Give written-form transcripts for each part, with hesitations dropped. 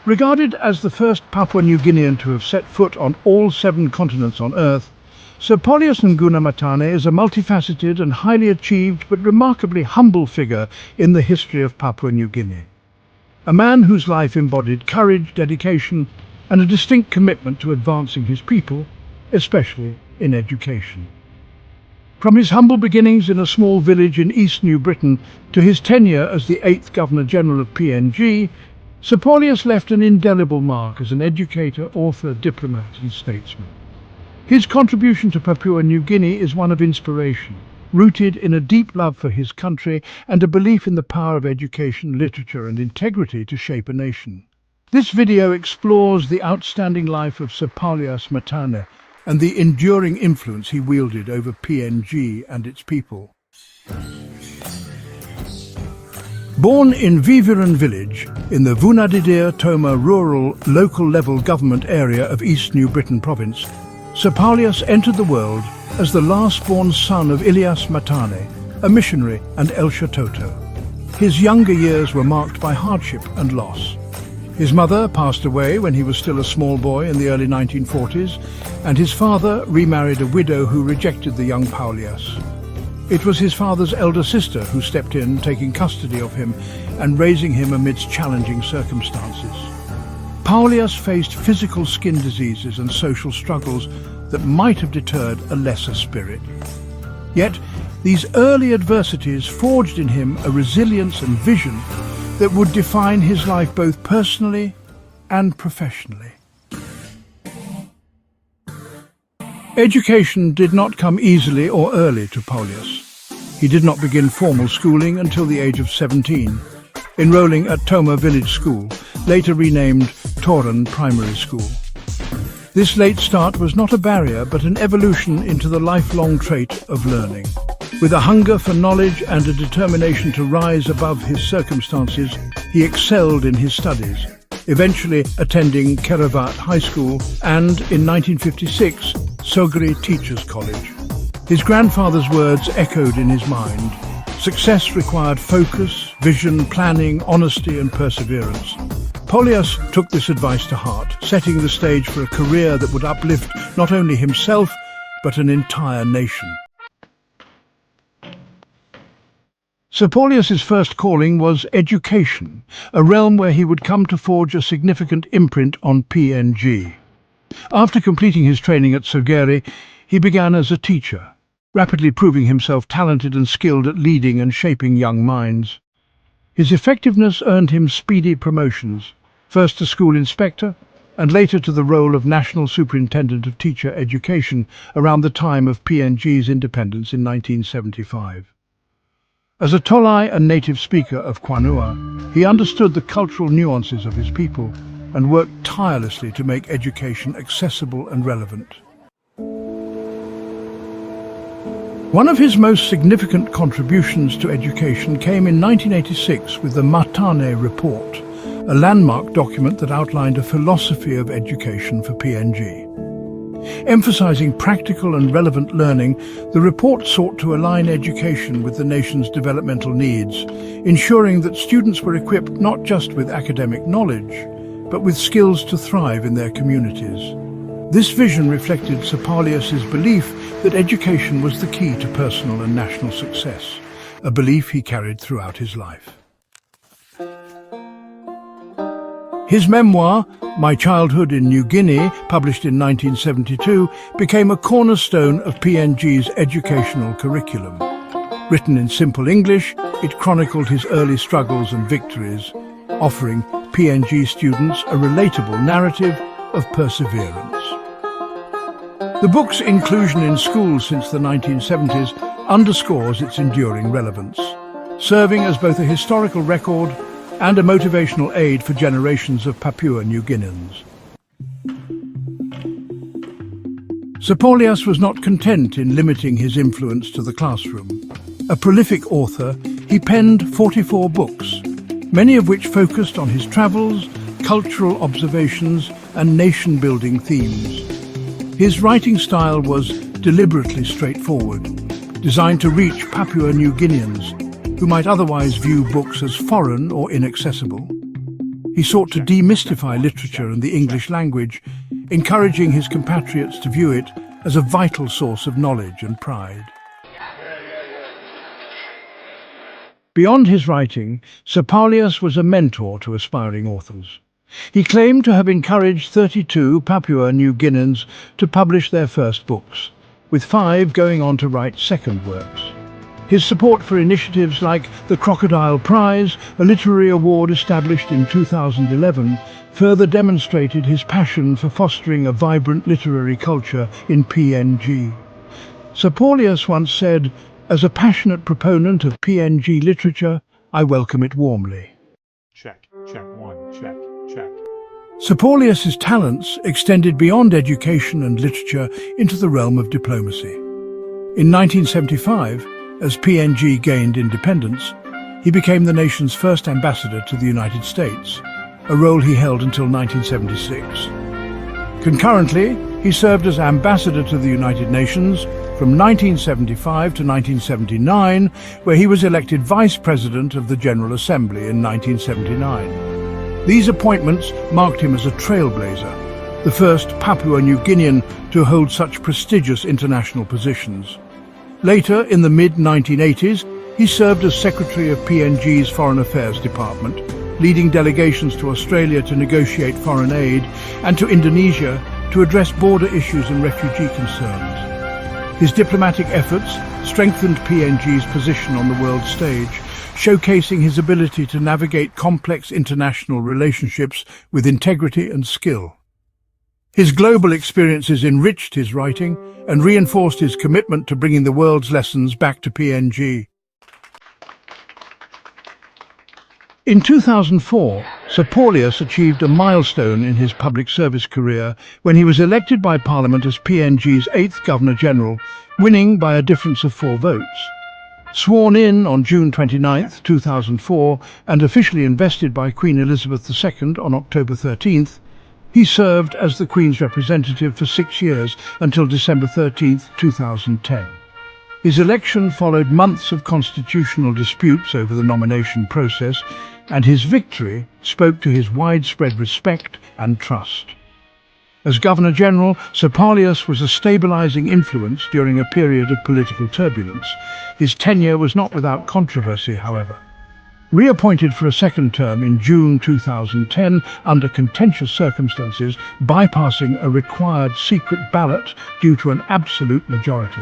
Regarded as the first Papua New Guinean to have set foot on all 7 continents on Earth, Sir Paulias Matane is a multifaceted and highly achieved but remarkably humble figure in the history of Papua New Guinea. A man whose life embodied courage, dedication, and a distinct commitment to advancing his people, especially in education. From his humble beginnings in a small village in East New Britain to his tenure as the 8th Governor-General of PNG, Sir Paulias left an indelible mark as an educator, author, diplomat and statesman. His contribution to Papua New Guinea is one of inspiration, rooted in a deep love for his country and a belief in the power of education, literature and integrity to shape a nation. This video explores the outstanding life of Sir Paulias Matane and the enduring influence he wielded over PNG and its people. Born in Viviran village in the Vunadidir Toma rural local-level government area of East New Britain province, Sir Paulias entered the world as the last-born son of Paulias Matane, a missionary and El Shatoto. His younger years were marked by hardship and loss. His mother passed away when he was still a small boy in the early 1940s, and his father remarried a widow who rejected the young Paulias. It was his father's elder sister who stepped in, taking custody of him and raising him amidst challenging circumstances. Paulias faced physical skin diseases and social struggles that might have deterred a lesser spirit. Yet, these early adversities forged in him a resilience and vision that would define his life both personally and professionally. Education did not come easily or early to Paulias. He did not begin formal schooling until the age of 17, enrolling at Toma Village School, later renamed Toran Primary School. This late start was not a barrier but an evolution into the lifelong trait of learning. With a hunger for knowledge and a determination to rise above his circumstances, he excelled in his studies, eventually attending Kerevat High School and, in 1956, Sogri Teachers College. His grandfather's words echoed in his mind. Success required focus, vision, planning, honesty and perseverance. Paulias took this advice to heart, setting the stage for a career that would uplift not only himself, but an entire nation. Sir Paulias's first calling was education, a realm where he would come to forge a significant imprint on PNG. After completing his training at Sogeri, he began as a teacher, rapidly proving himself talented and skilled at leading and shaping young minds. His effectiveness earned him speedy promotions, first to school inspector and later to the role of National Superintendent of Teacher Education around the time of PNG's independence in 1975. As a Tolai and native speaker of Kwanua, he understood the cultural nuances of his people and worked tirelessly to make education accessible and relevant. One of his most significant contributions to education came in 1986 with the Matane Report, a landmark document that outlined a philosophy of education for PNG. Emphasizing practical and relevant learning, the report sought to align education with the nation's developmental needs, ensuring that students were equipped not just with academic knowledge, but with skills to thrive in their communities. This vision reflected Sir Paulias's belief that education was the key to personal and national success, a belief he carried throughout his life. His memoir, My Childhood in New Guinea, published in 1972, became a cornerstone of PNG's educational curriculum. Written in simple English, it chronicled his early struggles and victories, offering PNG students a relatable narrative of perseverance. The book's inclusion in schools since the 1970s underscores its enduring relevance, serving as both a historical record and a motivational aid for generations of Papua New Guineans. Sir Paulias was not content in limiting his influence to the classroom. A prolific author, he penned 44 books, many of which focused on his travels, cultural observations and nation-building themes. His writing style was deliberately straightforward, designed to reach Papua New Guineans, who might otherwise view books as foreign or inaccessible. He sought to demystify literature and the English language, encouraging his compatriots to view it as a vital source of knowledge and pride. Beyond his writing, Sir Paulias was a mentor to aspiring authors. He claimed to have encouraged 32 Papua New Guineans to publish their first books, with 5 going on to write second works. His support for initiatives like the Crocodile Prize, a literary award established in 2011, further demonstrated his passion for fostering a vibrant literary culture in PNG. Sir Paulias once said, "As a passionate proponent of PNG literature, I welcome it warmly." Check, check one, check, check. Sir Paulias's talents extended beyond education and literature into the realm of diplomacy. In 1975, as PNG gained independence, he became the nation's first ambassador to the United States, a role he held until 1976. Concurrently, he served as ambassador to the United Nations from 1975 to 1979, where he was elected vice president of the General Assembly in 1979. These appointments marked him as a trailblazer, the first Papua New Guinean to hold such prestigious international positions. Later, in the mid-1980s, he served as Secretary of PNG's Foreign Affairs Department, leading delegations to Australia to negotiate foreign aid and to Indonesia to address border issues and refugee concerns. His diplomatic efforts strengthened PNG's position on the world stage, showcasing his ability to navigate complex international relationships with integrity and skill. His global experiences enriched his writing and reinforced his commitment to bringing the world's lessons back to PNG. In 2004, Sir Paulias achieved a milestone in his public service career when he was elected by Parliament as PNG's 8th Governor-General, winning by a difference of 4 votes. Sworn in on June 29, 2004, and officially invested by Queen Elizabeth II on October 13th, he served as the Queen's representative for 6 years until December 13, 2010. His election followed months of constitutional disputes over the nomination process, and his victory spoke to his widespread respect and trust. As Governor-General, Sir Paulias was a stabilizing influence during a period of political turbulence. His tenure was not without controversy, however. Reappointed for a second term in June 2010 under contentious circumstances, bypassing a required secret ballot due to an absolute majority.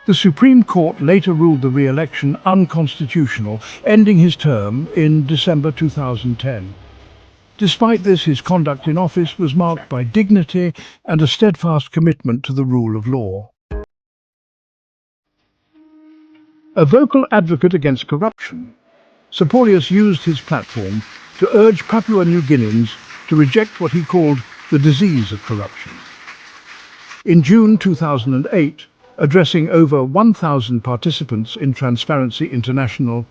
The Supreme Court later ruled the re-election unconstitutional, ending his term in December 2010. Despite this, his conduct in office was marked by dignity and a steadfast commitment to the rule of law. A vocal advocate against corruption, Sir Paulias used his platform to urge Papua New Guineans to reject what he called the disease of corruption. In June 2008, addressing over 1,000 participants in Transparency International,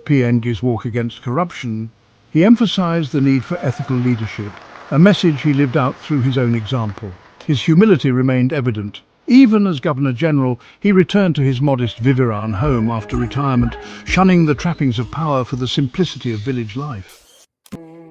PNG's Walk Against Corruption, he emphasized the need for ethical leadership, a message he lived out through his own example. His humility remained evident. Even as Governor-General, he returned to his modest Viviran home after retirement, shunning the trappings of power for the simplicity of village life.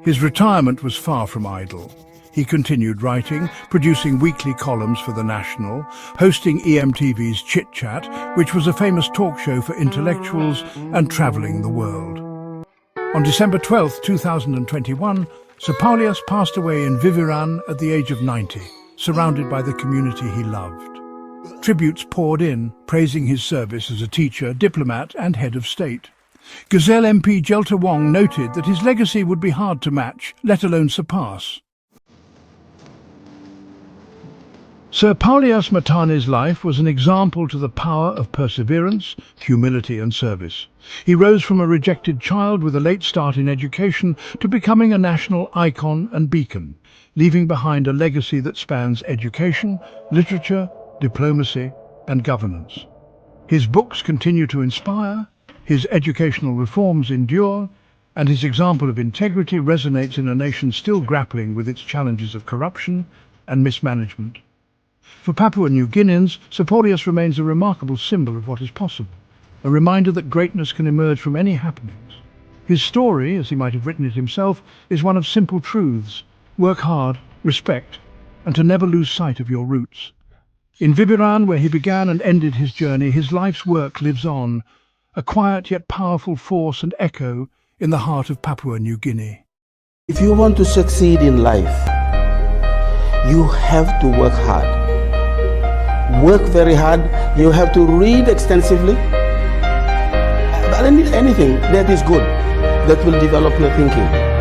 His retirement was far from idle. He continued writing, producing weekly columns for The National, hosting EMTV's Chit Chat, which was a famous talk show for intellectuals, and travelling the world. On December 12, 2021, Sir Paulias passed away in Viviran at the age of 90, surrounded by the community he loved. Tributes poured in, praising his service as a teacher, diplomat and head of state. Gazelle MP Jelta Wong noted that his legacy would be hard to match, let alone surpass. Sir Paulias Matane's life was an example to the power of perseverance, humility and service. He rose from a rejected child with a late start in education to becoming a national icon and beacon, leaving behind a legacy that spans education, literature, diplomacy and governance. His books continue to inspire, his educational reforms endure, and his example of integrity resonates in a nation still grappling with its challenges of corruption and mismanagement. For Papua New Guineans, Sir Paulias remains a remarkable symbol of what is possible, a reminder that greatness can emerge from any happenings. His story, as he might have written it himself, is one of simple truths. Work hard, respect, and to never lose sight of your roots. In Vibiran, where he began and ended his journey, his life's work lives on, a quiet yet powerful force and echo in the heart of Papua New Guinea. If you want to succeed in life, you have to work hard. Work very hard. You have to read extensively. But anything that is good, that will develop your thinking.